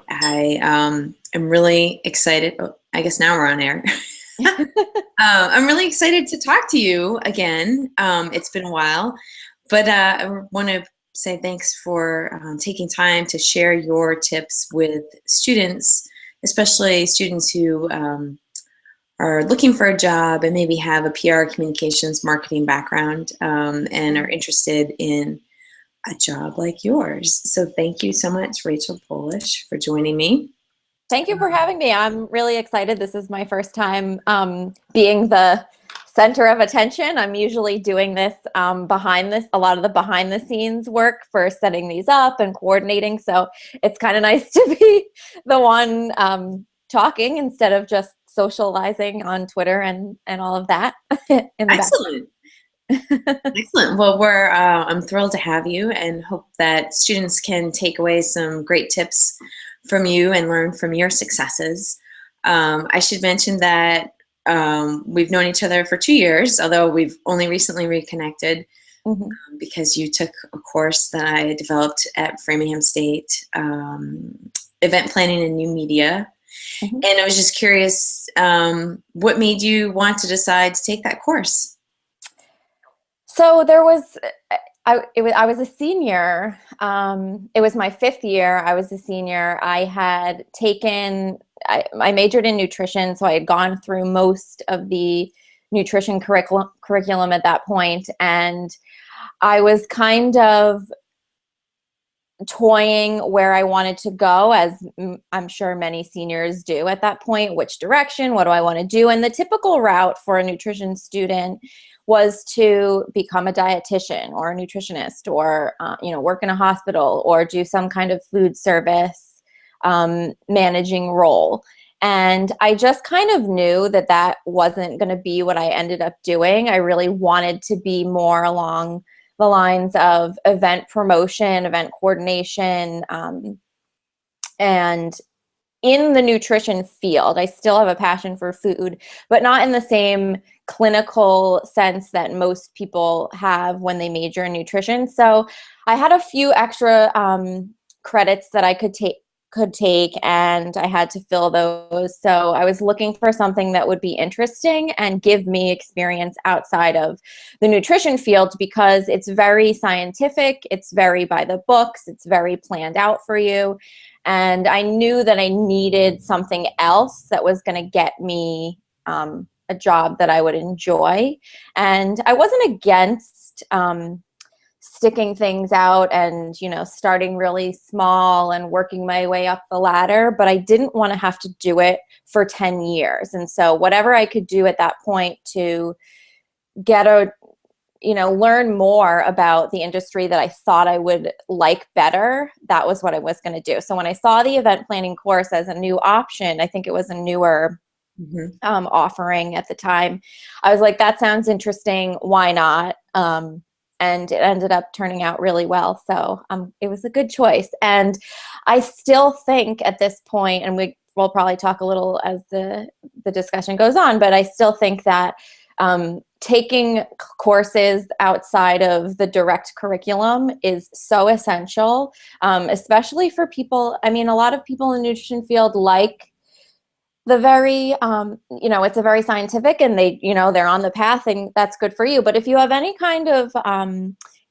I am really excited. Oh, I guess now we're on air. I'm really excited to talk to you again. It's been a while, but I want to say thanks for taking time to share your tips with students, especially students who are looking for a job and maybe have a PR, communications, marketing background, and are interested in a job like yours. So thank you so much, Rachel Polish, for joining me. Thank you for having me. I'm really excited. This is my first time being the center of attention. I'm usually doing this a lot of the behind the scenes work for setting these up and coordinating. So it's kind of nice to be the one talking instead of just socializing on Twitter and all of that in the Excellent. Excellent. Well, I'm thrilled to have you and hope that students can take away some great tips from you and learn from your successes. I should mention that we've known each other for 2 years, although we've only recently reconnected because you took a course that I developed at Framingham State, event planning and new media. And I was just curious, what made you want to decide to take that course? So I was a senior. It was my 5th year. I was a senior. I majored in nutrition, so I had gone through most of the nutrition curriculum at that point, and I was kind of toying where I wanted to go, as I'm sure many seniors do at that point. Which direction? What do I want to do? And the typical route for a nutrition student was to become a dietitian or a nutritionist, or work in a hospital, or do some kind of food service managing role. And I just kind of knew that that wasn't going to be what I ended up doing. I really wanted to be more along the lines of event promotion, event coordination, and in the nutrition field. I still have a passion for food, but not in the same clinical sense that most people have when they major in nutrition. So I had a few extra credits that I could take, and I had to fill those. So I was looking for something that would be interesting and give me experience outside of the nutrition field, because it's very scientific, it's very by the books, it's very planned out for you. And I knew that I needed something else that was going to get me a job that I would enjoy. And I wasn't against sticking things out and, starting really small and working my way up the ladder, but I didn't want to have to do it for 10 years. And so whatever I could do at that point to learn more about the industry that I thought I would like better, that was what I was going to do. So when I saw the event planning course as a new option, I think it was a newer offering at the time, I was like, that sounds interesting. Why not? And it ended up turning out really well. So it was a good choice. And I still think at this point, and we'll probably talk a little as the discussion goes on, but I still think that taking courses outside of the direct curriculum is so essential, especially for people. I mean, a lot of people in the nutrition field like the very, it's a very scientific, and they're on the path, and that's good for you. But if you have any kind of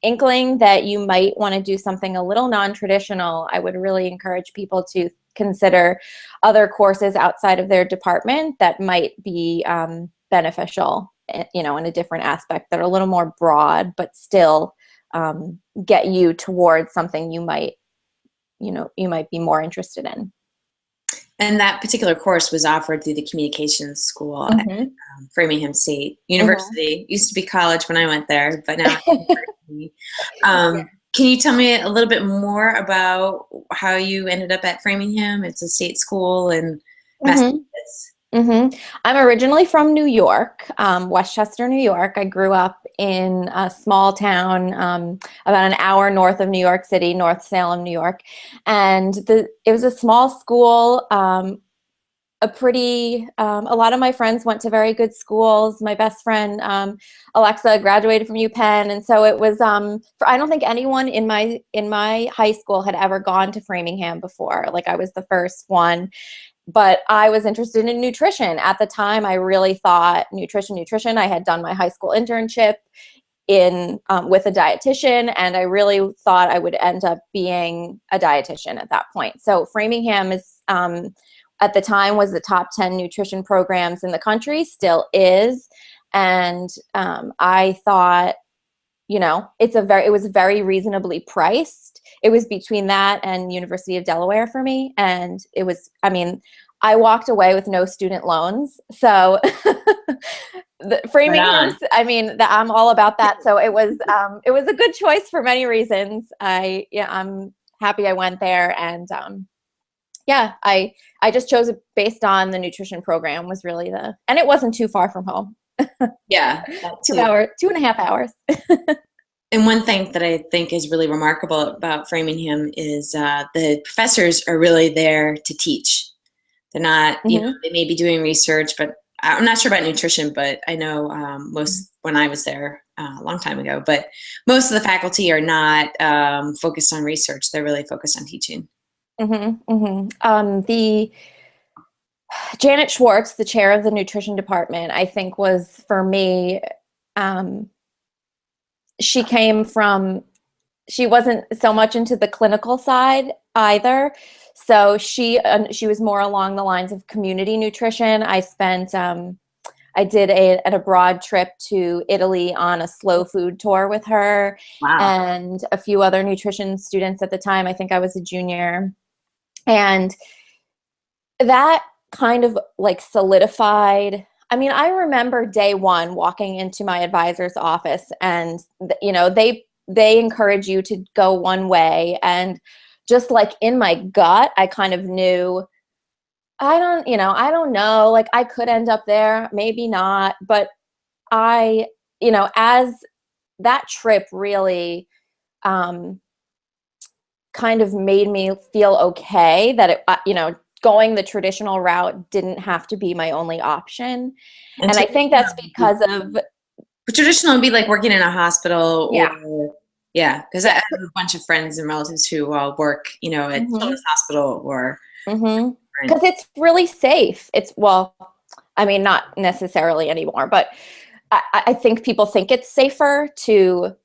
inkling that you might want to do something a little non-traditional, I would really encourage people to consider other courses outside of their department that might be beneficial, in a different aspect, that are a little more broad, but still get you towards something you might be more interested in. And that particular course was offered through the communications school at Framingham State University. Used to be college when I went there, but now it's university. Can you tell me a little bit more about how you ended up at Framingham? It's a state school in Massachusetts. I'm originally from New York, Westchester, New York. I grew up in a small town about an hour north of New York City, North Salem, New York. And it was a small school, a lot of my friends went to very good schools. My best friend, Alexa, graduated from UPenn. And so it was, I don't think anyone in my high school had ever gone to Framingham before. Like I was the first one, but I was interested in nutrition. At the time, I really thought nutrition. I had done my high school internship with a dietitian, and I really thought I would end up being a dietitian at that point. So Framingham is, at the time, was the top 10 nutrition programs in the country, still is. And I thought, it was very reasonably priced. It was between that and University of Delaware for me. And it was, I walked away with no student loans. So Framingham, I'm all about that. So it was a good choice for many reasons. I'm happy I went there. And I just chose it based on the nutrition program was really and it wasn't too far from home. Yeah. 2.5 hours. And one thing that I think is really remarkable about Framingham is the professors are really there to teach. They're not, they may be doing research, but I'm not sure about nutrition, but I know when I was there a long time ago, but most of the faculty are not focused on research. They're really focused on teaching. The Janet Schwartz, the chair of the nutrition department, I think was, for me, she wasn't so much into the clinical side either. So she was more along the lines of community nutrition. I did an abroad trip to Italy on a slow food tour with her. Wow. And a few other nutrition students at the time. I think I was a junior. And that kind of like solidified. I remember day one walking into my advisor's office, and they encourage you to go one way, and just like in my gut, I kind of knew, I don't know, like I could end up there, maybe not, but as that trip really kind of made me feel okay that it, going the traditional route didn't have to be my only option. And I think that's because of... Traditional would be like working in a hospital. Yeah. Because I have a bunch of friends and relatives who work, at Children's Hospital or... Because it's really safe. Not necessarily anymore, but I think people think it's safer to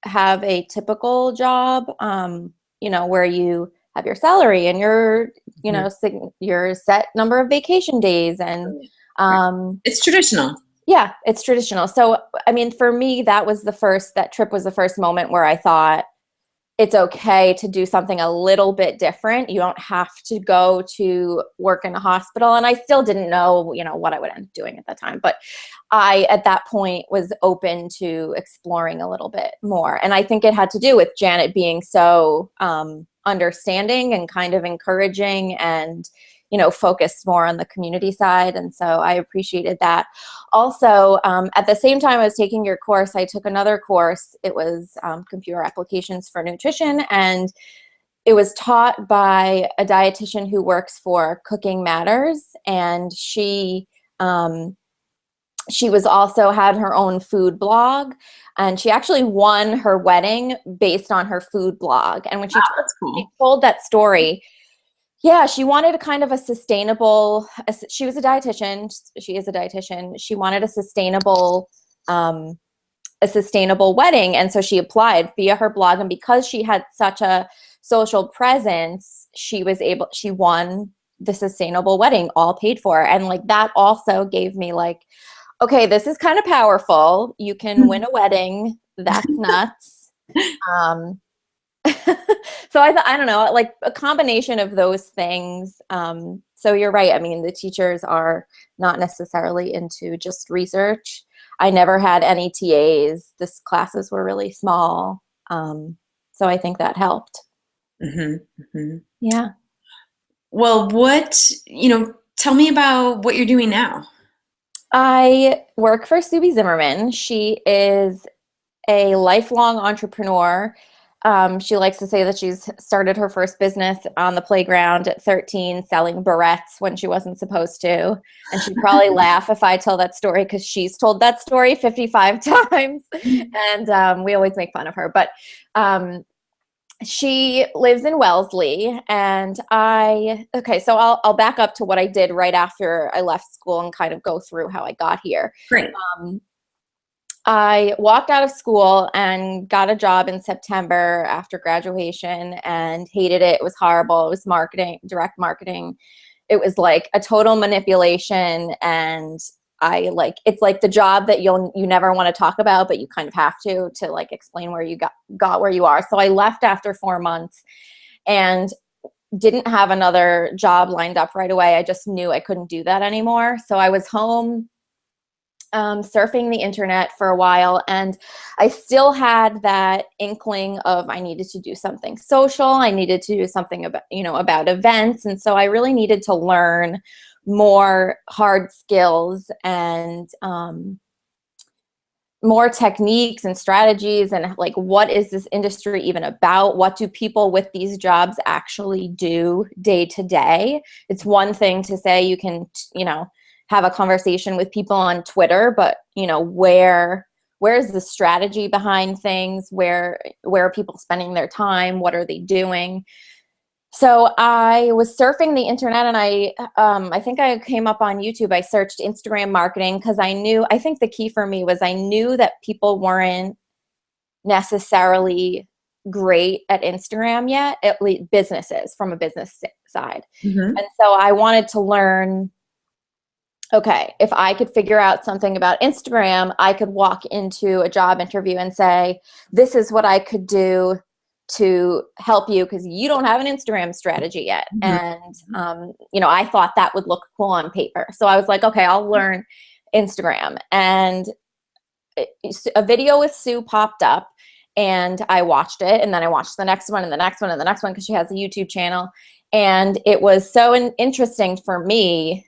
have a typical job, where you have your salary and your set number of vacation days, and it's traditional. Yeah, it's traditional. So, for me, that trip was the first moment where I thought it's okay to do something a little bit different. You don't have to go to work in a hospital. And I still didn't know, what I would end up doing at that time. But I, at that point, was open to exploring a little bit more. And I think it had to do with Janet being so understanding and kind of encouraging and, focused more on the community side. And so I appreciated that. Also, at the same time I was taking your course, I took another course. It was computer applications for nutrition, and it was taught by a dietitian who works for Cooking Matters. And she was also had her own food blog, and she actually won her wedding based on her food blog. And when she told that story, yeah, she wanted a kind of a sustainable, she was a dietitian. She is a dietitian. She wanted a sustainable wedding. And so she applied via her blog. And because she had such a social presence, she won the sustainable wedding, all paid for. And like that also gave me like, okay, this is kind of powerful. You can win a wedding. That's nuts. So I don't know, like a combination of those things. So you're right. The teachers are not necessarily into just research. I never had any TAs. The classes were really small. So I think that helped. Yeah. Well, tell me about what you're doing now. I work for Subi Zimmerman. She is a lifelong entrepreneur She likes to say that she's started her first business on the playground at 13, selling barrettes when she wasn't supposed to. And she'd probably laugh if I tell that story because she's told that story 55 times. And we always make fun of her. But she lives in Wellesley, and so I'll back up to what I did right after I left school and kind of go through how I got here. Great. I walked out of school and got a job in September after graduation and hated it. It was horrible. It was direct marketing. It was like a total manipulation, and it's like the job that you never want to talk about, but you kind of have to like explain where you got where you are. So I left after 4 months and didn't have another job lined up right away. I just knew I couldn't do that anymore. So I was home surfing the internet for a while, and I still had that inkling of I needed to do something social. I needed to do something about events. And so I really needed to learn more hard skills and more techniques and strategies, and like, what is this industry even about? What do people with these jobs actually do day to day? It's one thing to say you can, have a conversation with people on Twitter, but where's the strategy behind things? Where are people spending their time? What are they doing? So I was surfing the internet, and I think I came up on YouTube. I searched Instagram marketing because I think the key for me was I knew that people weren't necessarily great at Instagram yet, at least businesses from a business side. Mm-hmm. And so I wanted to learn, okay, if I could figure out something about Instagram, I could walk into a job interview and say, this is what I could do to help you because you don't have an Instagram strategy yet. Mm-hmm. And, I thought that would look cool on paper. So I was like, okay, I'll learn Instagram. And a video with Sue popped up, and I watched it. And then I watched the next one and the next one and the next one because she has a YouTube channel. And it was so interesting for me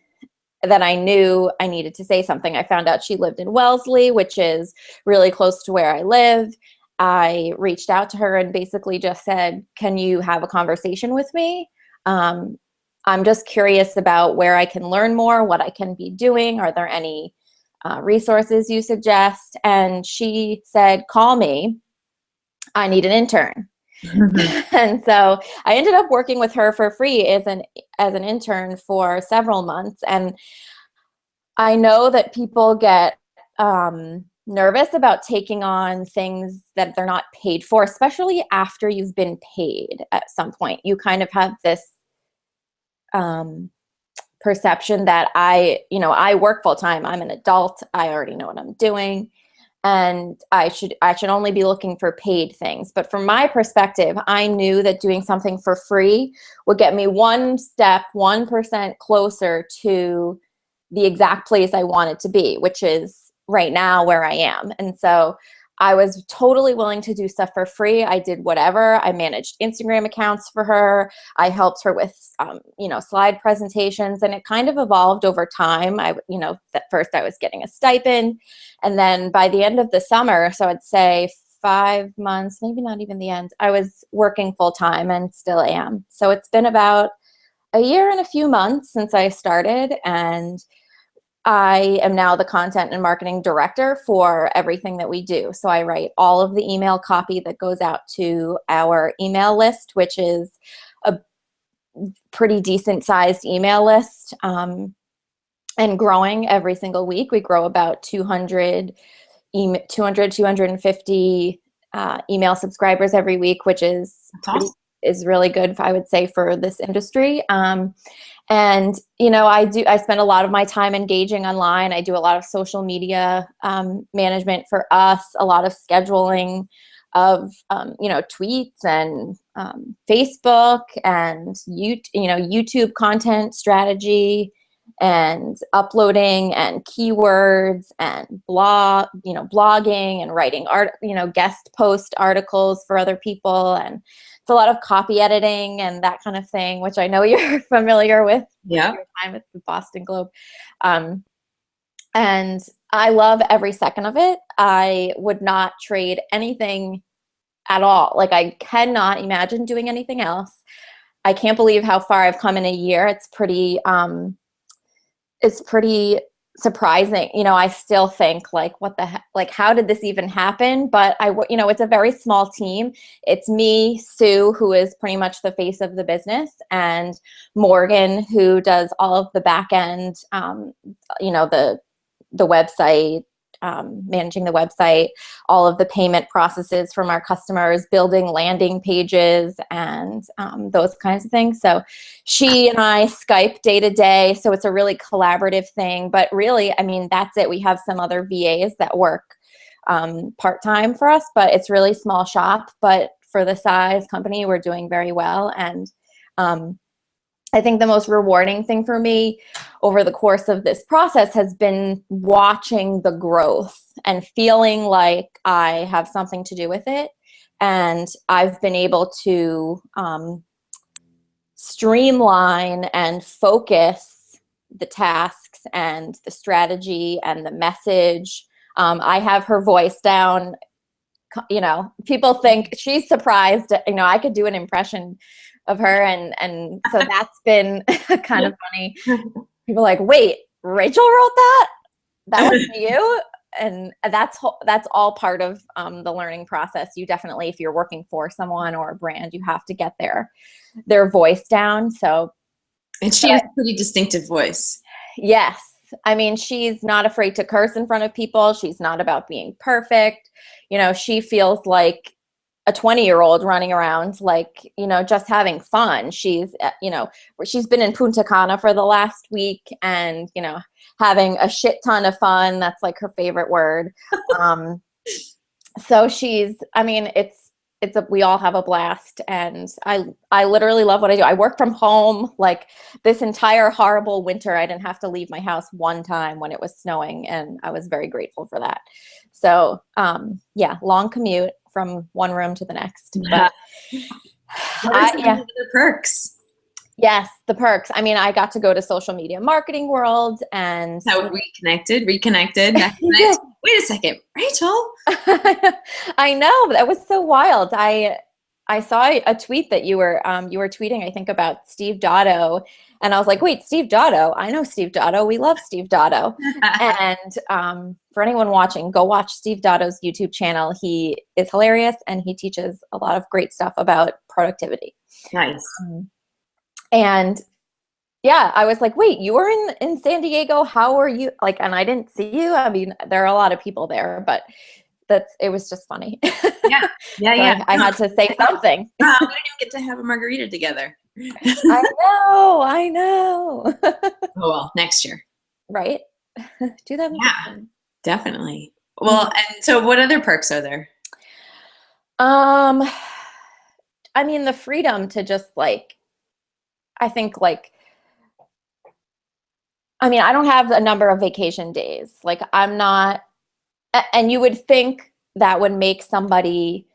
that I knew I needed to say something. I found out she lived in Wellesley, which is really close to where I live. I reached out to her and basically just said, can you have a conversation with me? I'm just curious about where I can learn more, what I can be doing. Are there any resources you suggest? And she said, call me. I need an intern. Mm-hmm. And so I ended up working with her for free as an intern for several months. And I know that people get nervous about taking on things that they're not paid for, especially after you've been paid at some point. You kind of have this perception that I work full time. I'm an adult. I already know what I'm doing. And I should only be looking for paid things. But from my perspective, I knew that doing something for free would get me 1% closer to the exact place I wanted to be, which is right now where I am. And so I was totally willing to do stuff for free. I did whatever. I managed Instagram accounts for her. I helped her with, slide presentations, and it kind of evolved over time. At first I was getting a stipend, and then by the end of the summer, so I'd say 5 months, maybe not even the end, I was working full time and still am. So it's been about a year and a few months since I started, and I am now the content and marketing director for everything that we do. So I write all of the email copy that goes out to our email list, which is a pretty decent sized email list, and growing every single week. We grow about 250 email subscribers every week, which is really good, I would say, for this industry. And, I spend a lot of my time engaging online. I do a lot of social media management for us, a lot of scheduling of, tweets and Facebook and, YouTube content strategy and uploading and keywords and blogging and writing guest post articles for other people. And it's a lot of copy editing and that kind of thing, which I know you're familiar with. Yeah. Your time at the Boston Globe. And I love every second of it. I would not trade anything at all. Like, I cannot imagine doing anything else. I can't believe how far I've come in a year. It's pretty surprising. You know, I still think like, what the heck, like, how did this even happen? But you know, it's a very small team. It's me, Sue, who is pretty much the face of the business, and Morgan, who does all of the back end, you know, the website, managing the website, all of the payment processes from our customers, building landing pages, and those kinds of things. So she and I Skype day to day. So it's a really collaborative thing. But really, I mean, that's it. We have some other VAs that work part-time for us, but it's really small shop. But for the size company, we're doing very well. And I think the most rewarding thing for me over the course of this process has been watching the growth and feeling like I have something to do with it. And I've been able to streamline and focus the tasks and the strategy and the message. I have her voice down. You know, people think she's surprised. You know, I could do an impression of her, and so that's been kind of funny. People are like, wait, Rachel wrote that? That was you? And that's all part of the learning process. You definitely, if you're working for someone or a brand, you have to get their voice down. So, and she has a pretty distinctive voice. Yes. I mean, she's not afraid to curse in front of people. She's not about being perfect. You know, she feels like a 20-year-old running around, like, you know, just having fun. She's, you know, she's been in Punta Cana for the last week and, you know, having a shit ton of fun. That's like her favorite word. So she's, I mean, we all have a blast, and I literally love what I do. I work from home. Like, this entire horrible winter, I didn't have to leave my house one time when it was snowing, and I was very grateful for that. So, yeah, long commute from one room to the next. But what are some of the perks? Yes, the perks. I mean, I got to go to social media marketing world, and how reconnected. Wait a second, Rachel. I know, that was so wild. I saw a tweet that you were tweeting, I think, about Steve Dotto, and I was like, wait, Steve Dotto? I know Steve Dotto. We love Steve Dotto. And for anyone watching, go watch Steve Dotto's YouTube channel. He is hilarious, and he teaches a lot of great stuff about productivity. Nice. And yeah, I was like, wait, you were in San Diego? How are you? Like, and I didn't see you. I mean, there are a lot of people there, but it was just funny. Yeah. So I had to say something. We didn't even get to have a margarita together. I know. Oh, well, next year. Right? Do that. Yeah, definitely. Well, and so what other perks are there? I mean, the freedom to just like, I think like, I mean, I don't have a number of vacation days. Like, I'm not, and you would think that would make somebody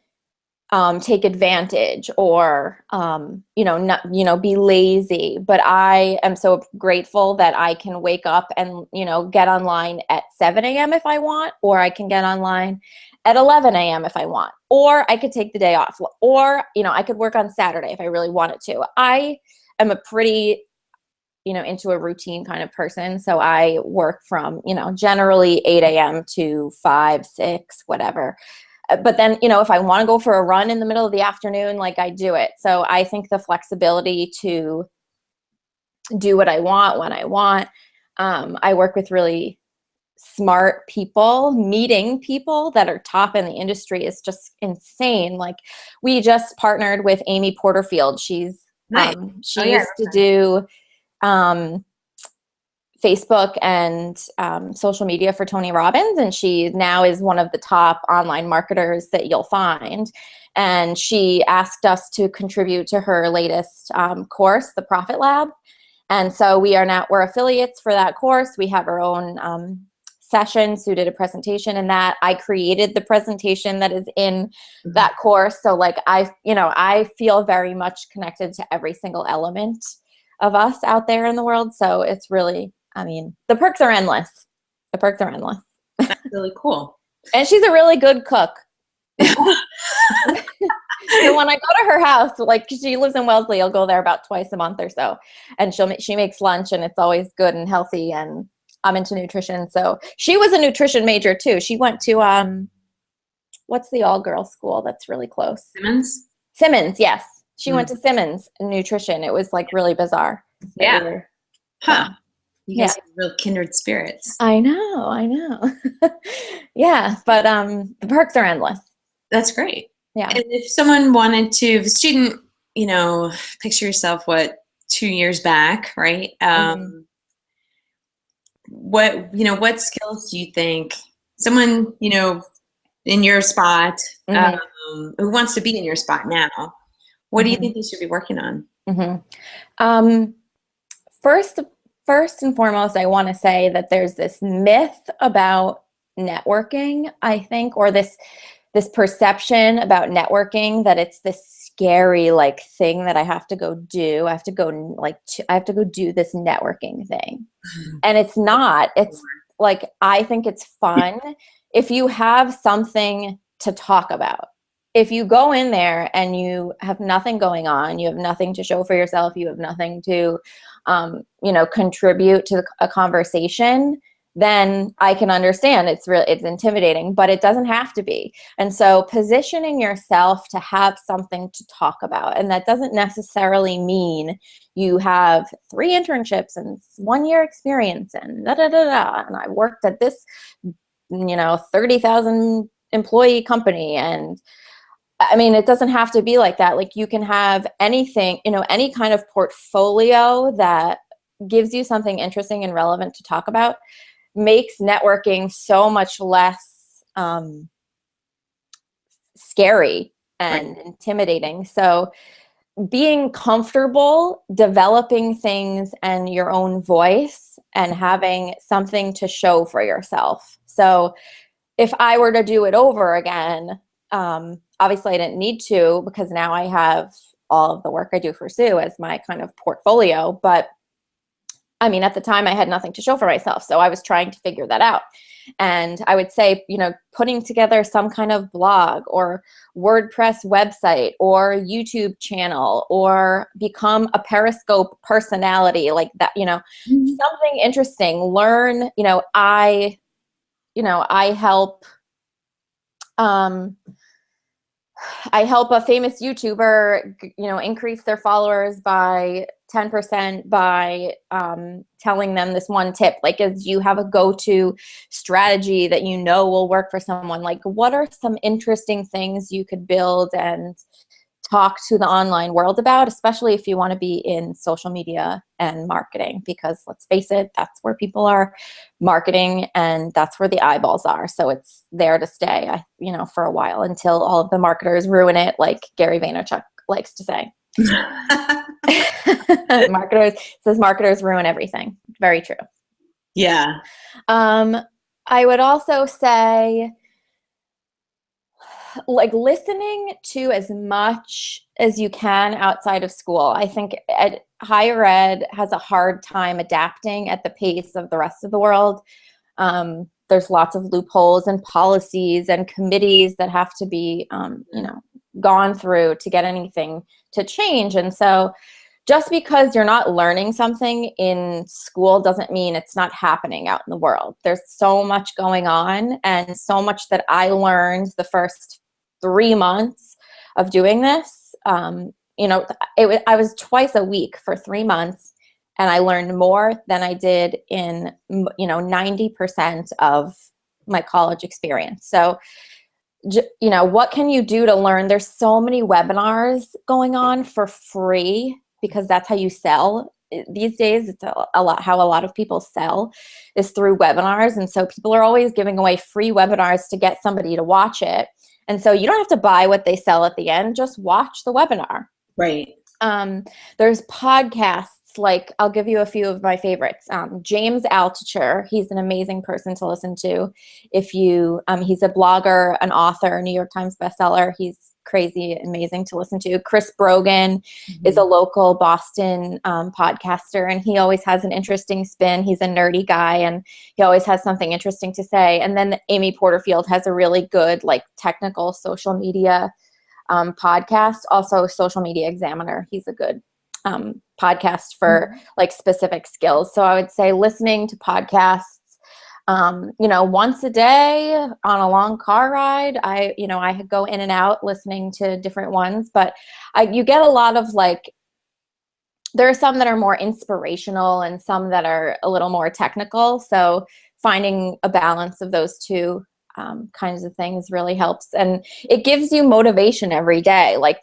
take advantage or, not, be lazy. But I am so grateful that I can wake up and, get online at 7 a.m. if I want, or I can get online at 11 a.m. if I want, or I could take the day off, or, I could work on Saturday if I really wanted to. I am a pretty, into a routine kind of person. So I work from, generally 8 a.m. to 5, 6, whatever. But then, if I want to go for a run in the middle of the afternoon, like, I do it. So I think the flexibility to do what I want when I want. I work with really smart people. Meeting people that are top in the industry is just insane. Like, we just partnered with Amy Porterfield. She's nice. She used to do Facebook and social media for Tony Robbins, and she now is one of the top online marketers that you'll find. And she asked us to contribute to her latest course, the Profit Lab. And so we're affiliates for that course. We have our own session. Sue did a presentation in that. I created the presentation that is in that course. So like, I feel very much connected to every single element of us out there in the world. So it's really, the perks are endless. The perks are endless. That's really cool. And she's a really good cook. So when I go to her house, like she lives in Wellesley, I'll go there about twice a month or so, and she makes lunch, and it's always good and healthy, and I'm into nutrition. So she was a nutrition major too. She went to what's the all girls school that's really close? Simmons? Simmons, yes. She went to Simmons in nutrition. It was like really bizarre. Yeah. Huh. You guys Yeah. have real kindred spirits. I know. Yeah, but the perks are endless. That's great. Yeah. And if someone wanted to, if a student, picture yourself, 2 years back, right? What skills do you think someone, in your spot, who wants to be in your spot now, what do you think they should be working on? First and foremost, I want to say that there's this myth about networking, I think, or this perception about networking that it's this scary like thing that I have to go do. I have to go do this networking thing. And it's not. It's like, I think it's fun if you have something to talk about. If you go in there and you have nothing going on, you have nothing to show for yourself, you have nothing to contribute to a conversation, then I can understand it's intimidating, but it doesn't have to be. And so positioning yourself to have something to talk about, and that doesn't necessarily mean you have 3 internships and 1 year experience and and I worked at this 30,000 employee company, and I mean, it doesn't have to be like that. Like, you can have anything, any kind of portfolio that gives you something interesting and relevant to talk about, makes networking so much less scary and intimidating. So being comfortable developing things and your own voice and having something to show for yourself. So if I were to do it over again, obviously I didn't need to, because now I have all of the work I do for Sue as my kind of portfolio. But I mean, at the time I had nothing to show for myself. So I was trying to figure that out. And I would say, putting together some kind of blog or WordPress website or YouTube channel, or become a Periscope personality like that, something interesting, learn, I help, I help a famous YouTuber, increase their followers by 10% by telling them this one tip. Like, as you have a go-to strategy that will work for someone, like, what are some interesting things you could build and talk to the online world about, especially if you want to be in social media and marketing, because let's face it, that's where people are marketing and that's where the eyeballs are. So it's there to stay, for a while, until all of the marketers ruin it, like Gary Vaynerchuk likes to say. Marketers ruin everything. Very true. Yeah. I would also say, like, listening to as much as you can outside of school. I think higher ed has a hard time adapting at the pace of the rest of the world. There's lots of loopholes and policies and committees that have to be, gone through to get anything to change. And so just because you're not learning something in school doesn't mean it's not happening out in the world. There's so much going on, and so much that I learned the first 3 months of doing this. I was twice a week for 3 months, and I learned more than I did in 90% of my college experience. So what can you do to learn? There's so many webinars going on for free, because that's how you sell these days. It's a lot how a lot of people sell is through webinars. And so people are always giving away free webinars to get somebody to watch it. And so you don't have to buy what they sell at the end, just watch the webinar. Right. There's podcasts, like, I'll give you a few of my favorites. James Altucher, he's an amazing person to listen to. If you, he's a blogger, an author, New York Times bestseller. He's crazy amazing to listen to. Chris Brogan Mm-hmm. is a local Boston podcaster, and he always has an interesting spin. He's a nerdy guy, and he always has something interesting to say. And then Amy Porterfield has a really good like technical social media podcast. Also, Social Media Examiner. He's a good podcast for like specific skills. So I would say listening to podcasts, once a day on a long car ride. I go in and out listening to different ones, but you get a lot of like, there are some that are more inspirational and some that are a little more technical. So finding a balance of those two kinds of things really helps. And it gives you motivation every day. Like,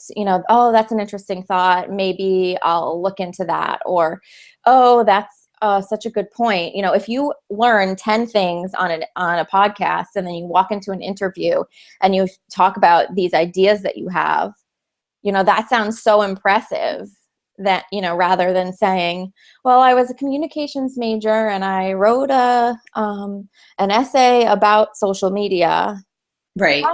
oh, that's an interesting thought. Maybe I'll look into that. Or, oh, that's such a good point. If you learn 10 things on a podcast and then you walk into an interview and you talk about these ideas that you have, that sounds so impressive that, rather than saying, well, I was a communications major and I wrote an essay about social media. Right.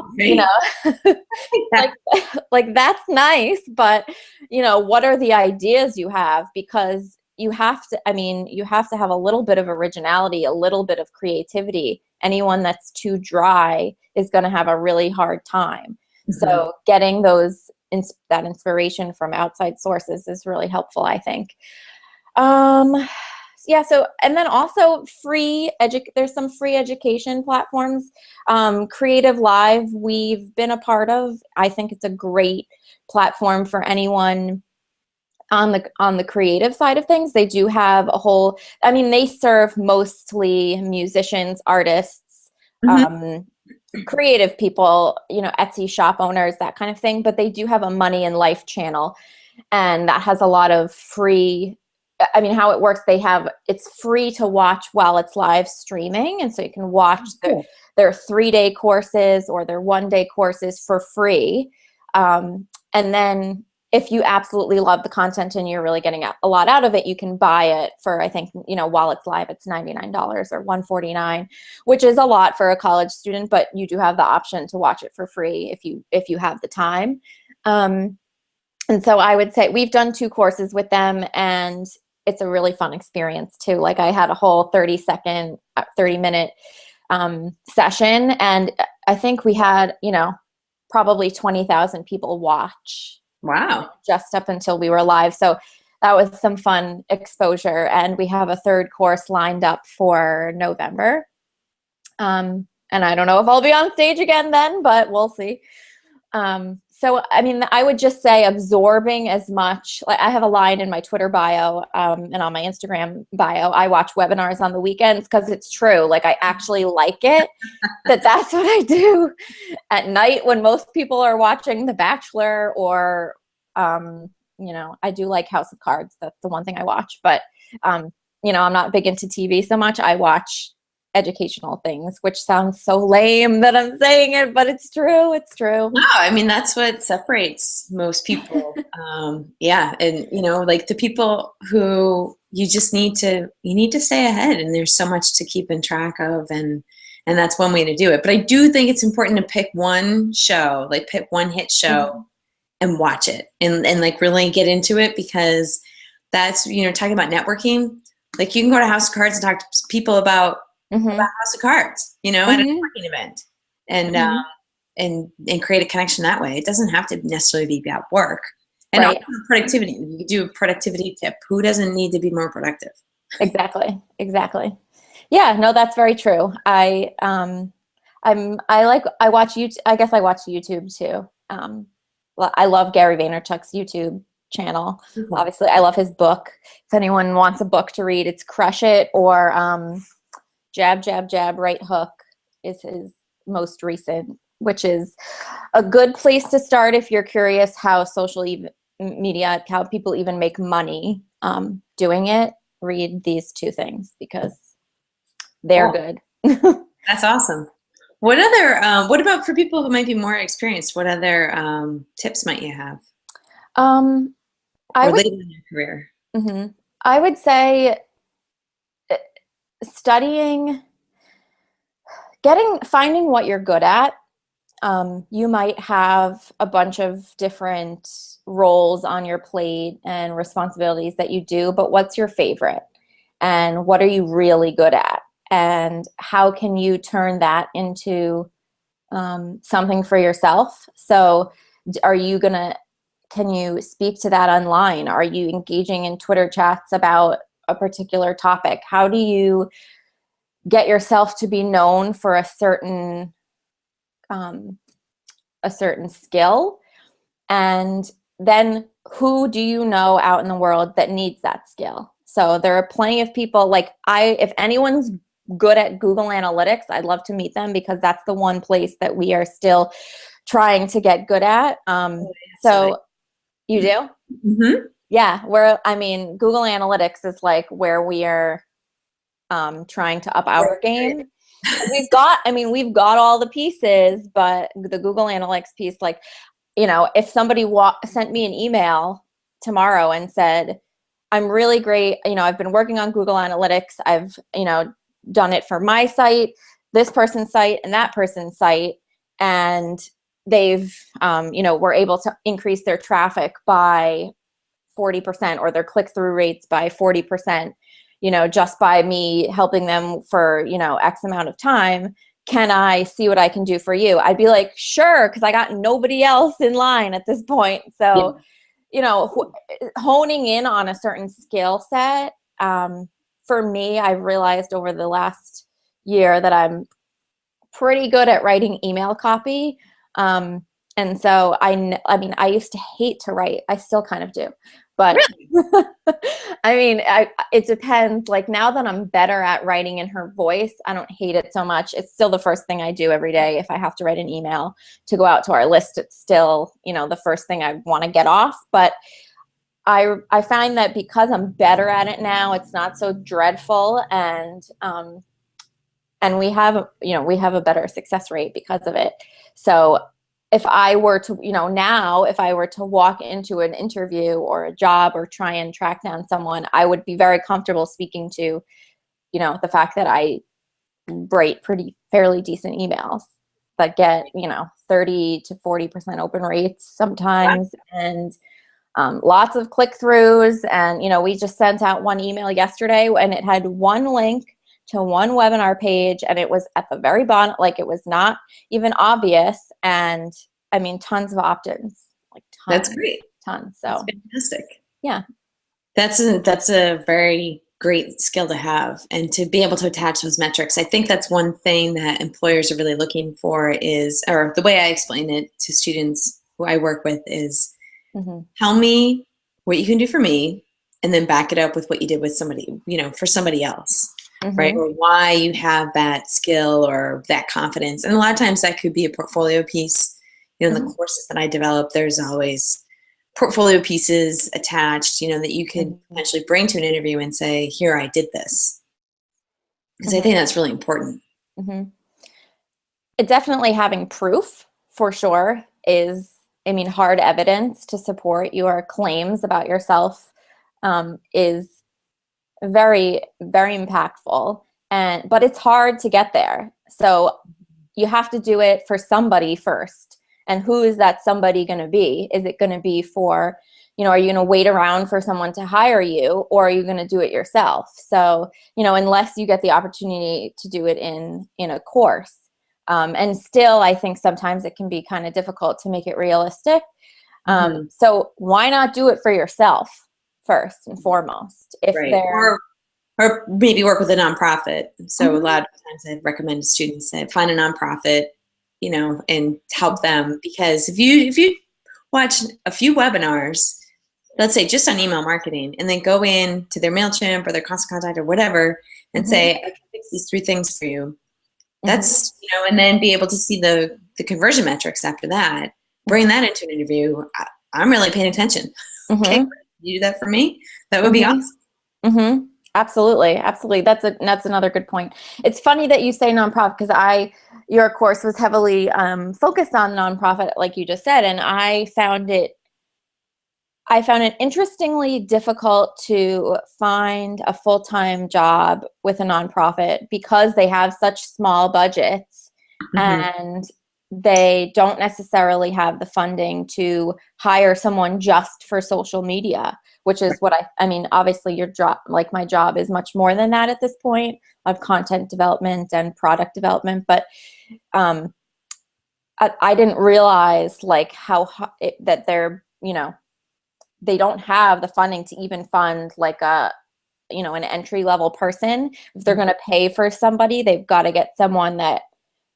Like that's nice, but what are the ideas you have? Because you have to have a little bit of originality, a little bit of creativity. Anyone that's too dry is going to have a really hard time. Mm-hmm. So getting that inspiration from outside sources is really helpful, I think. So, and then also there's some free education platforms. Creative Live, we've been a part of. I think it's a great platform for anyone on the creative side of things. They do have they serve mostly musicians, artists, creative people, Etsy shop owners, that kind of thing. But they do have a Money and Life channel, and that has a lot of free. How it works, it's free to watch while it's live streaming. And so you can watch their 3-day courses or their 1-day courses for free. And then if you absolutely love the content and you're really getting a lot out of it, you can buy it for, I think, while it's live, it's $99 or $149, which is a lot for a college student, but you do have the option to watch it for free if you have the time. And so I would say we've done 2 courses with them, and it's a really fun experience too. Like I had a whole 30-minute session, and I think we had, probably 20,000 people watch. Wow. Just up until we were live. So that was some fun exposure. And we have a 3rd course lined up for November. And I don't know if I'll be on stage again then, but we'll see. So, I would just say absorbing as much. Like I have a line in my Twitter bio and on my Instagram bio. I watch webinars on the weekends because it's true. Like I actually like it. That's what I do at night when most people are watching The Bachelor or, I do like House of Cards. That's the one thing I watch. But, I'm not big into TV so much. I watch educational things, which sounds so lame that I'm saying it, but it's true. It's true. No, that's what separates most people. Yeah. And, like the people who you need to stay ahead, and there's so much to keep in track of. And that's one way to do it. But I do think it's important to pick one show, like pick one hit show and watch it and like really get into it, because that's, talking about networking, like you can go to House of Cards and talk to people about House of Cards, at a networking event, and create a connection that way. It doesn't have to necessarily be about work. And also productivity. You do a productivity tip. Who doesn't need to be more productive? Exactly. Yeah, no, that's very true. I watch YouTube. I guess I watch YouTube too. I love Gary Vaynerchuk's YouTube channel. Mm-hmm. Obviously, I love his book. If anyone wants a book to read, it's Crush It or Jab, Jab, Jab, Right Hook is his most recent, which is a good place to start if you're curious how social media, how people even make money doing it. Read these 2 things because they're good. That's awesome. What about for people who might be more experienced? What other tips might you have? Later in your career. Mm-hmm. I would say finding what you're good at. you might have a bunch of different roles on your plate and responsibilities that you do, but what's your favorite? And what are you really good at? And how can you turn that into something for yourself? So can you speak to that online? Are you engaging in Twitter chats about a particular topic? How do you get yourself to be known for a certain skill? And then who do you know out in the world that needs that skill? So there are plenty of people like if anyone's good at Google Analytics, I'd love to meet them because that's the one place that we are still trying to get good at. So you do? Mm-hmm. Yeah, Google Analytics is like where we are trying to up our game. We've got all the pieces, but the Google Analytics piece, like, if somebody sent me an email tomorrow and said, I'm really great, I've been working on Google Analytics, I've, done it for my site, this person's site, and that person's site, and they've, were able to increase their traffic by 40% or their click-through rates by 40%, just by me helping them for, X amount of time. Can I see what I can do for you? I'd be like, sure, because I got nobody else in line at this point. So, honing in on a certain skill set, for me, I've realized over the last year that I'm pretty good at writing email copy. And so I used to hate to write. I still kind of do. But it depends. Like now that I'm better at writing in her voice, I don't hate it so much. It's still the first thing I do every day. If I have to write an email to go out to our list, it's still, the first thing I want to get off. But I find that because I'm better at it now, it's not so dreadful, and we have a better success rate because of it. So if I were to, now if I were to walk into an interview or a job or try and track down someone, I would be very comfortable speaking to, the fact that I write fairly decent emails that get, 30 to 40% open rates sometimes. Wow. And lots of click-throughs. And, we just sent out one email yesterday and it had one link to one webinar page, and it was at the very bottom, like it was not even obvious. And tons of opt-ins, like tons. That's great. Tons. So that's fantastic. Yeah. That's a very great skill to have, and to be able to attach those metrics. I think that's one thing that employers are really looking for or the way I explain it to students who I work with is, tell me what you can do for me, and then back it up with what you did with somebody, for somebody else. Right? Or why you have that skill or that confidence. And a lot of times that could be a portfolio piece. In the courses that I develop, there's always portfolio pieces attached, that you can potentially bring to an interview and say, here, I did this. Because I think that's really important. Definitely having proof for sure is, hard evidence to support your claims about yourself is very, very impactful. But it's hard to get there. So you have to do it for somebody first. And who is that somebody going to be? Is it going to be for, are you going to wait around for someone to hire you, or are you going to do it yourself? So, unless you get the opportunity to do it in a course. And still, I think sometimes it can be kind of difficult to make it realistic. So why not do it for yourself first and foremost? Or maybe work with a nonprofit. So a lot of times I recommend to students that find a nonprofit, and help them, because if you watch a few webinars, let's say just on email marketing, and then go in to their MailChimp or their constant contact or whatever and say, I can fix these 3 things for you. That's, and then be able to see the conversion metrics after that, bring that into an interview. I'm really paying attention. Okay, can you do that for me? That would be awesome. Absolutely. That's another good point. It's funny that you say nonprofit, because your course was heavily focused on nonprofit, like you just said, and I found it interestingly difficult to find a full-time job with a nonprofit because they have such small budgets, and they don't necessarily have the funding to hire someone just for social media, which is what I mean, obviously your job, like my job is much more than that at this point of content development and product development. But I didn't realize like that they're, they don't have the funding to even fund like an entry level person. If they're going to pay for somebody, they've got to get someone that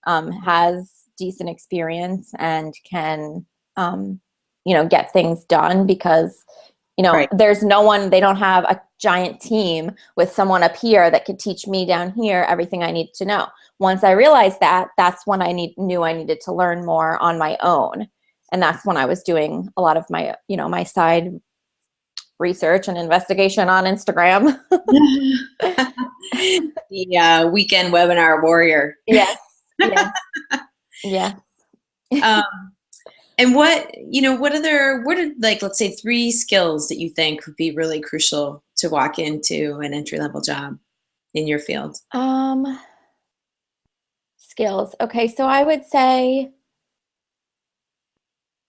has decent experience and can, get things done, because, Right. there's no one, they don't have a giant team with someone up here that could teach me down here everything I need to know. Once I realized that, that's when I knew I needed to learn more on my own. And that's when I was doing a lot of my, my side research and investigation on Instagram. The weekend webinar warrior. Yes. Yeah. Yeah. And what are like, let's say 3 skills that you think would be really crucial to walk into an entry-level job in your field? Skills. Okay. So I would say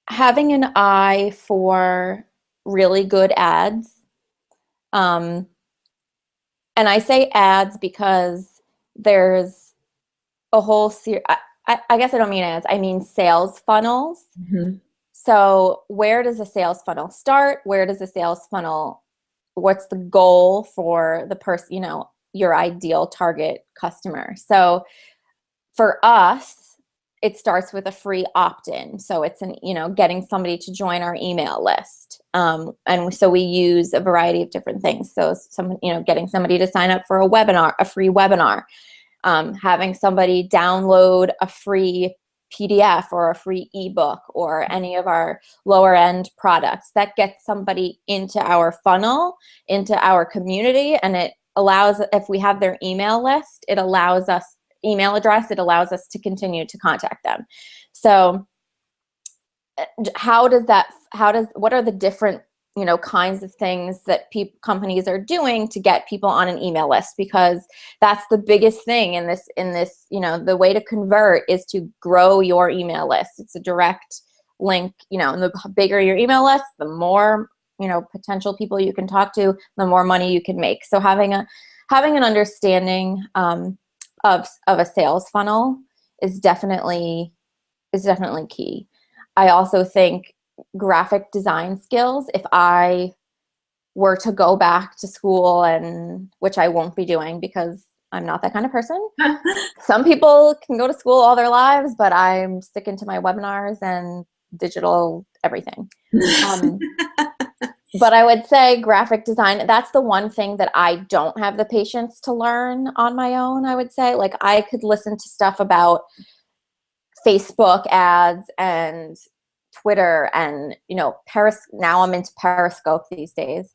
having an eye for really good ads. And I say ads because there's a whole series. I guess I don't mean ads. I mean sales funnels. Mm-hmm. So where does a sales funnel start? Where does a sales funnel, what's the goal for the person, your ideal target customer? So for us, it starts with a free opt-in. So it's getting somebody to join our email list. And so we use a variety of different things. So getting somebody to sign up for a free webinar, having somebody download a free PDF or a free ebook or any of our lower end products. That gets somebody into our funnel, into our community, and it allows, if we have their email list, it allows us email address, it allows us to continue to contact them. So what are the different kinds of things that companies are doing to get people on an email list? Because that's the biggest thing in this, the way to convert is to grow your email list. It's a direct link, and the bigger your email list, the more, potential people you can talk to, the more money you can make. So having an understanding of a sales funnel is definitely key. I also think graphic design skills, if I were to go back to school, and which I won't be doing because I'm not that kind of person. Some people can go to school all their lives, but I'm sticking to my webinars and digital everything. But I would say graphic design, that's the one thing that I don't have the patience to learn on my own, I would say. Like I could listen to stuff about Facebook ads and Twitter and, now I'm into Periscope these days.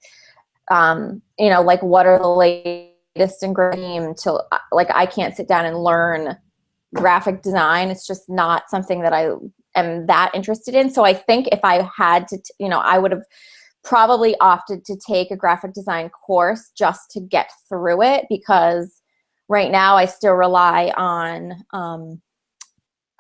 Like what are the latest and greatest to, like, I can't sit down and learn graphic design. It's just not something that I am that interested in. So I think if I had to, I would have probably opted to take a graphic design course just to get through it, because right now I still rely on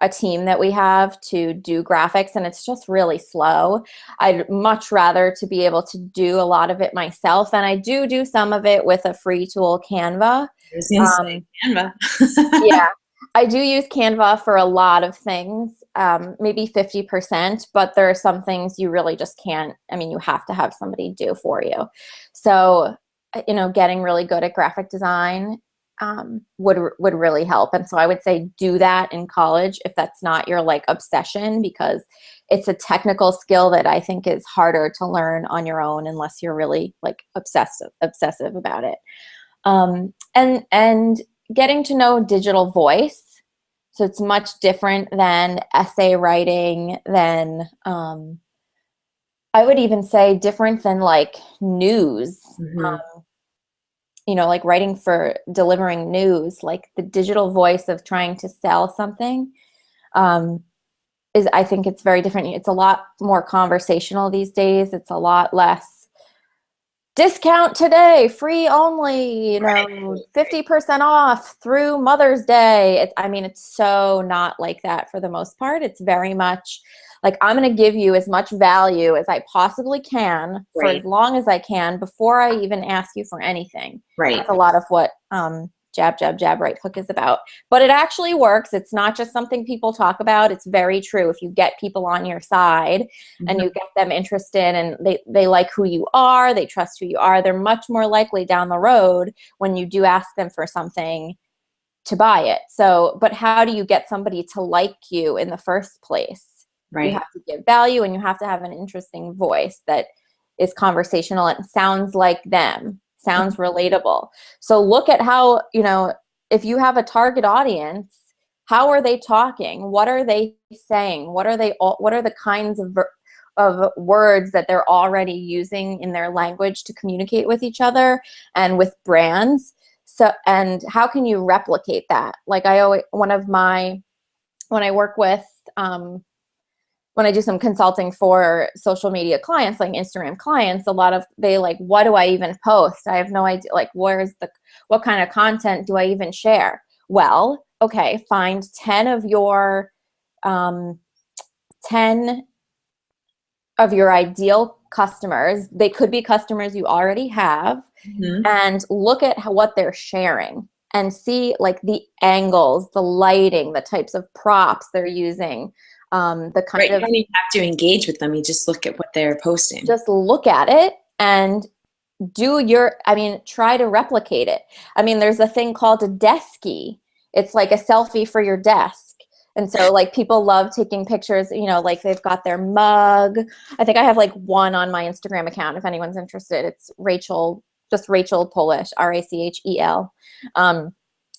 a team that we have to do graphics, and it's just really slow. I'd much rather to be able to do a lot of it myself, and I do some of it with a free tool, Canva. Canva. Yeah, I do use Canva for a lot of things, maybe 50%, but there are some things you really just can't, you have to have somebody do for you. So, getting really good at graphic design would really help. And so I would say do that in college if that's not your like obsession, because it's a technical skill that I think is harder to learn on your own unless you're really like obsessive about it. And getting to know digital voice. So it's much different than essay writing, than I would even say different than like news. Mm-hmm. Like delivering news, like the digital voice of trying to sell something I think it's very different. It's a lot more conversational these days. It's a lot less discount today, free only, 50% off through Mother's Day. I mean, it's so not like that for the most part. It's very much like, I'm going to give you as much value as I possibly can for as long as I can before I even ask you for anything. Right. That's a lot of what jab, jab, jab, right hook is about. But it actually works. It's not just something people talk about. It's very true. If you get people on your side and you get them interested and they like who you are, they trust who you are, they're much more likely down the road when you do ask them for something to buy it. So, but how do you get somebody to like you in the first place? Right. You have to give value, and you have to have an interesting voice that is conversational and sounds like them, sounds relatable. So look at how, if you have a target audience, how are they talking? What are they saying? What are the kinds of words that they're already using in their language to communicate with each other and with brands? So, and how can you replicate that? Like when I work with, when I do some consulting for social media clients, like Instagram clients, a lot of they like, what do I even post? I have no idea. Like, what kind of content do I even share? Well, okay, find 10 of your ideal customers. They could be customers you already have, and look at what they're sharing and see like the angles, the lighting, the types of props they're using. The kind of, you don't even have to engage with them. You just look at what they're posting. Just look at it and try to replicate it. I mean, there's a thing called a deskie. It's like a selfie for your desk. And so like people love taking pictures, like they've got their mug. I think I have like one on my Instagram account if anyone's interested. It's Rachel Polish, Rachel.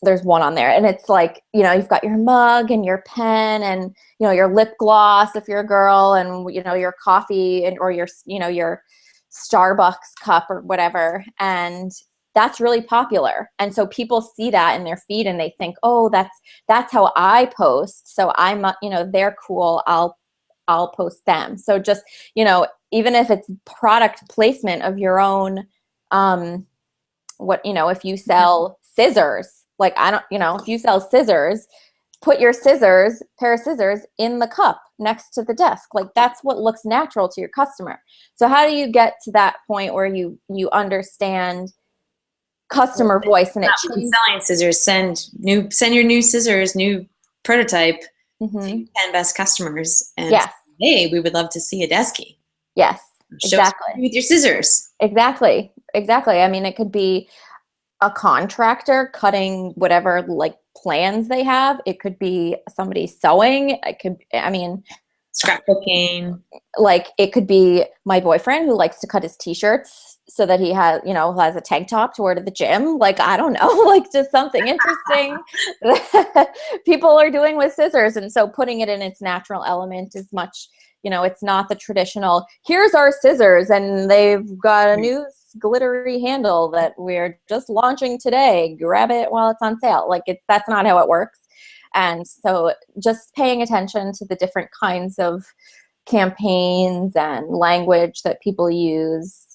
There's one on there, and it's like, you've got your mug and your pen and, your lip gloss if you're a girl, and, your coffee or your Starbucks cup or whatever. And that's really popular. And so people see that in their feed and they think, oh, that's how I post. So I'm, they're cool. I'll post them. So just, even if it's product placement of your own, if you sell scissors, like if you sell scissors, put your pair of scissors in the cup next to the desk. Like that's what looks natural to your customer. So how do you get to that point where you understand customer voice and selling scissors? Send your new scissors, new prototype to 10 best customers, and say, hey, we would love to see a deskie. Yes, exactly. With your scissors. Exactly. I mean, it could be a contractor cutting whatever like plans they have. It could be somebody sewing. Scrapbooking. Like it could be my boyfriend who likes to cut his t-shirts so that he has a tank top to wear to the gym. Like, I don't know, like just something interesting that people are doing with scissors. And so putting it in its natural element is much, it's not the traditional, here's our scissors and they've got a new glittery handle that we're just launching today. Grab it while it's on sale. Like that's not how it works. And so just paying attention to the different kinds of campaigns and language that people use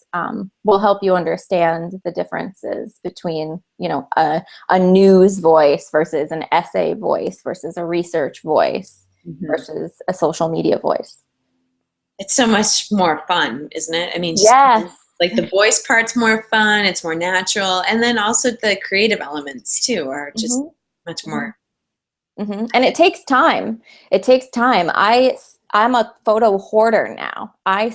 will help you understand the differences between, a news voice versus an essay voice versus a research voice versus a social media voice. It's so much more fun, isn't it? I mean, yes. Like the voice part's more fun, it's more natural. And then also the creative elements too are just much more. And it takes time. I'm a photo hoarder now. I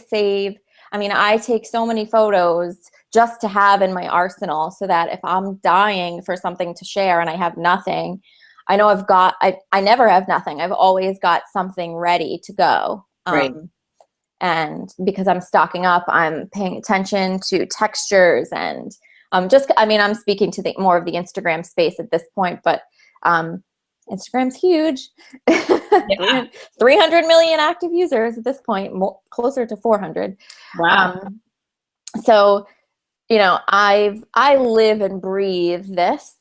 take so many photos just to have in my arsenal so that if I'm dying for something to share and I have nothing, I know I never have nothing. I've always got something ready to go. Right. And because I'm stocking up, I'm paying attention to textures and I'm speaking to more of the Instagram space at this point, but Instagram's huge. Yeah. 300 million active users at this point, closer to 400. Wow. So, I live and breathe this.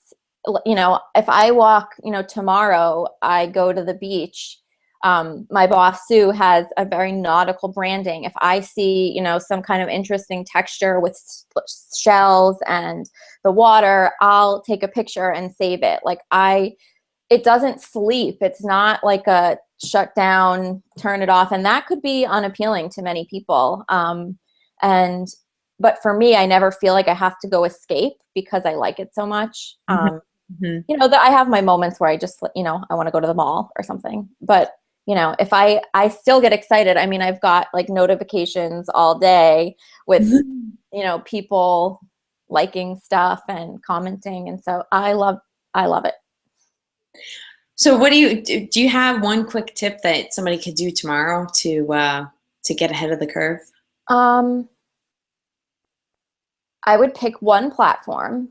If I walk, tomorrow, I go to the beach. My boss, Sue, has a very nautical branding. If I see, some kind of interesting texture with shells and the water, I'll take a picture and save it. It doesn't sleep. It's not like a shut down, turn it off. And that could be unappealing to many people. But for me, I never feel like I have to go escape because I like it so much. That I have my moments where I just, I want to go to the mall or something. But, if I still get excited. I mean, I've got like notifications all day with, people liking stuff and commenting. And so I love it. So what do you have one quick tip that somebody could do tomorrow to get ahead of the curve? I would pick one platform,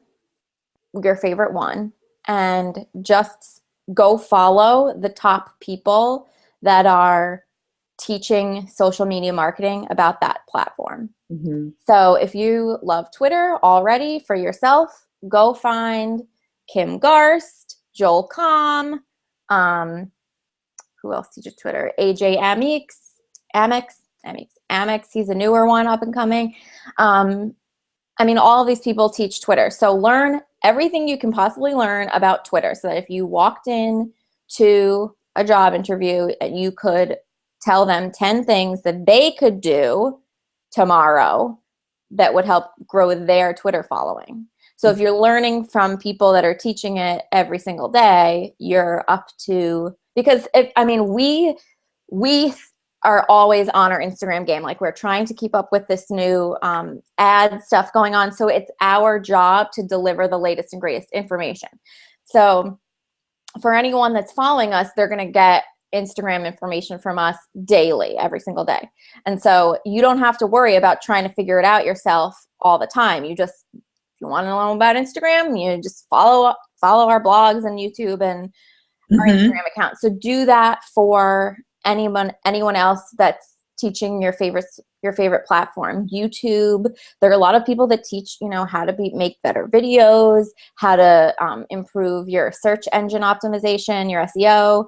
your favorite one, and just go follow the top people that are teaching social media marketing about that platform. So if you love Twitter already for yourself, go find Kim Garst, Joel Comm, who else teaches Twitter? AJ Amex. He's a newer one, up and coming. All of these people teach Twitter. So learn everything you can possibly learn about Twitter so that if you walked in to a job interview, you could tell them 10 things that they could do tomorrow that would help grow their Twitter following. So if you're learning from people that are teaching it every single day, you're up to, because we are always on our Instagram game. Like, we're trying to keep up with this new ad stuff going on. So it's our job to deliver the latest and greatest information. So for anyone that's following us, they're going to get Instagram information from us daily, every single day. And so you don't have to worry about trying to figure it out yourself all the time. If you want to know about Instagram, you just follow our blogs and YouTube and our Instagram account. So do that for anyone else that's teaching your favorite platform. YouTube, there are a lot of people that teach how to make better videos, how to improve your search engine optimization, your SEO,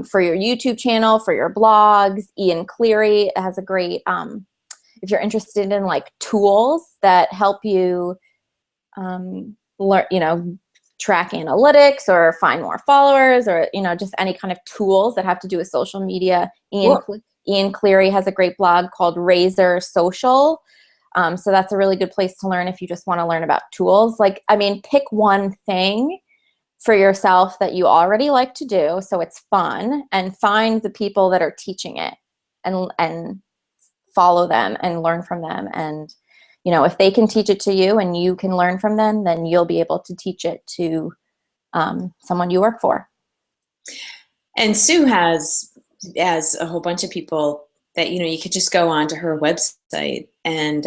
for your YouTube channel, for your blogs. Ian Cleary has a great if you're interested in like tools that help you learn, track analytics or find more followers, or just any kind of tools that have to do with social media. Ian Cleary has a great blog called Razor Social. So that's a really good place to learn if you just want to learn about tools. Pick one thing for yourself that you already like to do, so it's fun, and find the people that are teaching it and follow them and learn from them. And if they can teach it to you and you can learn from them, then you'll be able to teach it to someone you work for. And Sue has a whole bunch of people that you could just go onto her website and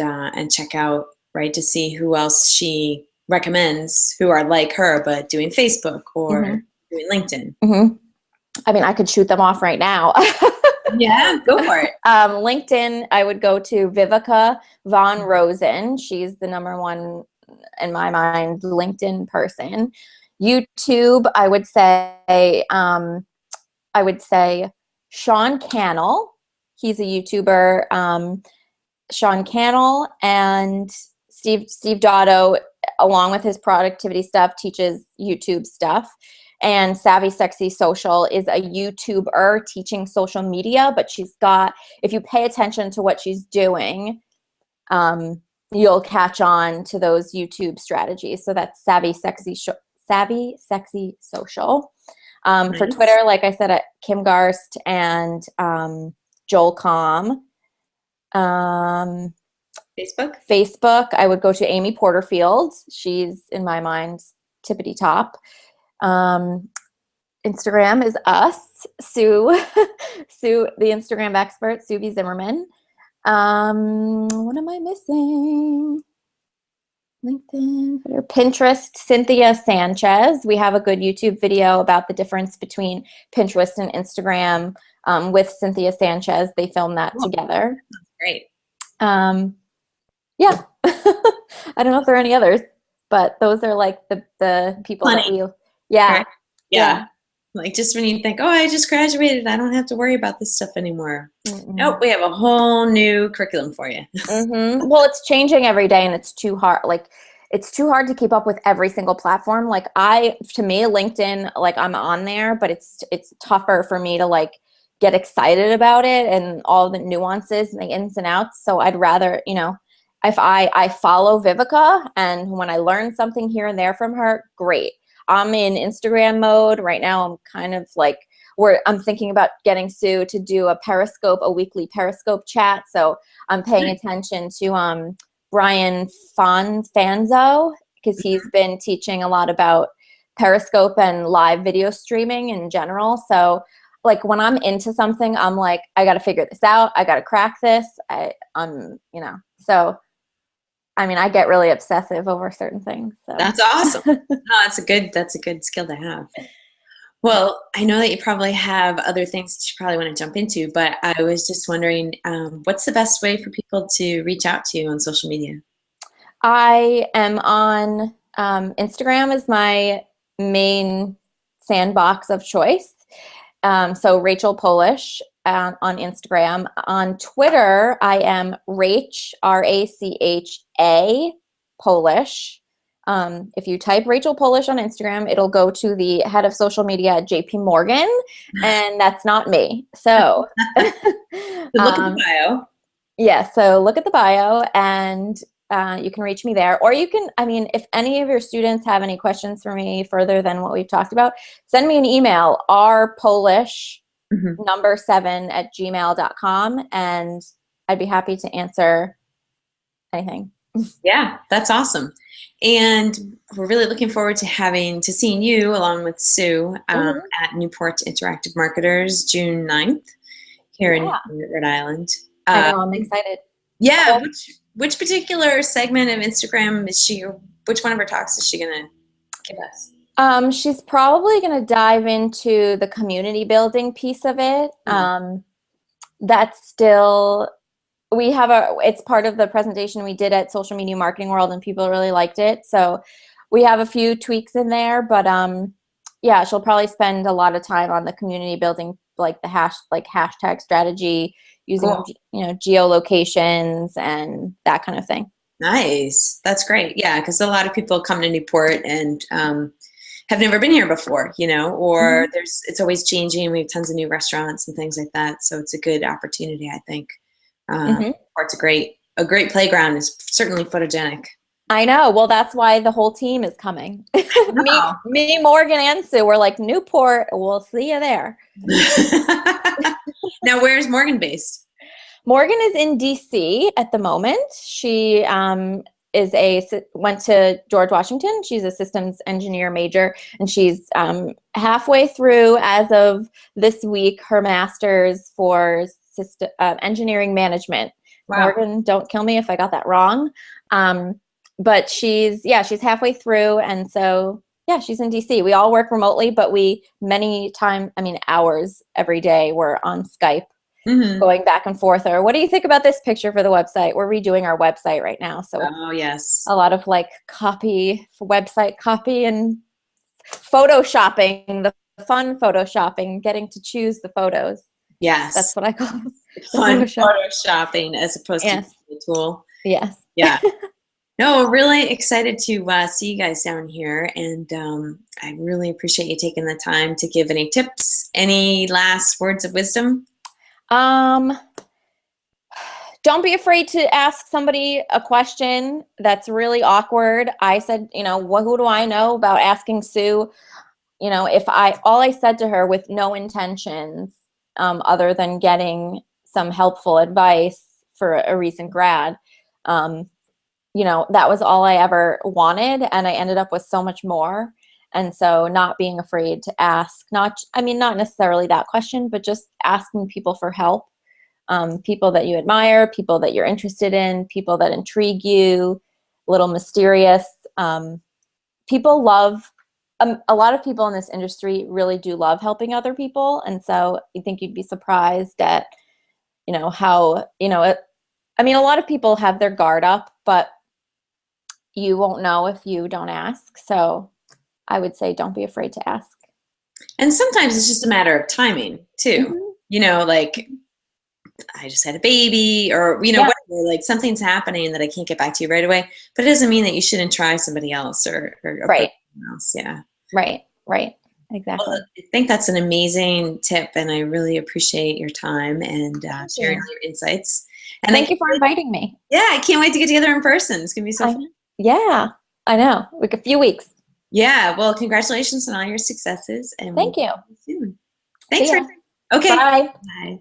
check out, right, to see who else she recommends who are like her but doing Facebook or doing LinkedIn. I could shoot them off right now. Yeah, go for it. LinkedIn, I would go to Vivica Von Rosen. She's the number one, in my mind, LinkedIn person. YouTube, I would say Sean Cannell. He's a YouTuber. Sean Cannell and Steve Dotto, along with his productivity stuff, teaches YouTube stuff. And Savvy Sexy Social is a YouTuber teaching social media, but if you pay attention to what she's doing, you'll catch on to those YouTube strategies. So that's Savvy Sexy Social. Nice. For Twitter, like I said, at Kim Garst and Joel Comm. Facebook, I would go to Amy Porterfield. She's, in my mind, tippity top. Instagram is us, Sue, the Instagram expert, Sue B. Zimmerman. What am I missing? LinkedIn, Pinterest, Cynthia Sanchez. We have a good YouTube video about the difference between Pinterest and Instagram with Cynthia Sanchez. They filmed that together. That's great. Yeah. I don't know if there are any others, but those are like the people that we. Yeah. Yeah. Like just when you think, oh, I just graduated, I don't have to worry about this stuff anymore. Mm-mm. Nope, we have a whole new curriculum for you. Well, it's changing every day and it's too hard. Like it's too hard to keep up with every single platform. Like to me, LinkedIn, like I'm on there, but it's tougher for me to like get excited about it and all the nuances and the ins and outs. So I'd rather, if I follow Vivica and when I learn something here and there from her, great. I'm in Instagram mode right now. I'm kind of like where I'm thinking about getting Sue to do a weekly Periscope chat. So I'm paying attention to Brian Fanzo because he's been teaching a lot about Periscope and live video streaming in general. So like when I'm into something, I'm like, I got to figure this out. I got to crack this. So I mean, I get really obsessive over certain things. So That's awesome. No, that's a good skill to have. Well, I know that you probably have other things that you probably want to jump into, but I was just wondering, what's the best way for people to reach out to you on social media? I am on Instagram is my main sandbox of choice. So Rachel Polish on Instagram. On Twitter, I am Rach, Racha Polish. If you type Rachel Polish on Instagram, it'll go to the head of social media at JP Morgan, and that's not me. So, Look at the bio. Yeah, so look at the bio and you can reach me there. Or you can, if any of your students have any questions for me further than what we've talked about, send me an email, rpolish number 7 at gmail.com, and I'd be happy to answer anything. Yeah, that's awesome. And we're really looking forward to seeing you along with Sue at Newport Interactive Marketers June 9th here in Rhode Island. I know, I'm excited. Yeah, which particular segment of Instagram which one of her talks is she going to give us? She's probably going to dive into the community building piece of it. That's still, it's part of the presentation we did at Social Media Marketing World and people really liked it. So we have a few tweaks in there, but yeah, she'll probably spend a lot of time on the community building, like the hashtag strategy, using, geolocations and that kind of thing. Nice. That's great. Yeah, because a lot of people come to Newport and have never been here before, or it's always changing. We have tons of new restaurants and things like that. So it's a good opportunity, I think. It's a great playground. It's certainly photogenic. I know. Well, that's why the whole team is coming. me, Morgan, and Sue. We're like, Newport, we'll see you there. Now, where's Morgan based? Morgan is in DC at the moment. She went to George Washington. She's a systems engineer major, and she's halfway through, as of this week, her master's for engineering management. Wow. Morgan, don't kill me if I got that wrong. But she's halfway through, and so yeah, she's in DC. We all work remotely, but hours every day we're on Skype. Going back and forth. Or what do you think about this picture for the website? We're redoing our website right now. So yes, a lot of like website copy and photoshopping, the fun photoshopping, getting to choose the photos. Yes. That's what I call it. Fun photoshopping as opposed to the tool. Yes. Yeah. No, really excited to see you guys down here. And I really appreciate you taking the time to give any tips, any last words of wisdom. Don't be afraid to ask somebody a question that's really awkward. I said, who do I know about asking Sue? All I said to her with no intentions, other than getting some helpful advice for a recent grad, that was all I ever wanted. And I ended up with so much more. And so not being afraid to ask, not necessarily that question, but just asking people for help, people that you admire, people that you're interested in, people that intrigue you, a little mysterious. People love, a lot of people in this industry really do love helping other people. And so I think you'd be surprised at, how, a lot of people have their guard up, but you won't know if you don't ask. So I would say don't be afraid to ask. And sometimes it's just a matter of timing too. Mhm. You know, like I just had a baby or, Yeah. whatever, like something's happening that I can't get back to you right away, but it doesn't mean that you shouldn't try somebody else or approach Right. someone else. Yeah. Right. Right. Well, Exactly. I think that's an amazing tip, and I really appreciate your time and Thank sharing you. all your insights. And I Thank you can't for wait, inviting me. yeah, I can't wait to get together in person. It's gonna be so I fun. know. Yeah, I know. Like a few weeks. Yeah. Well, congratulations on all your successes, and we'll Thank you. see you soon. See Thanks for. ya. Okay. Bye. Bye.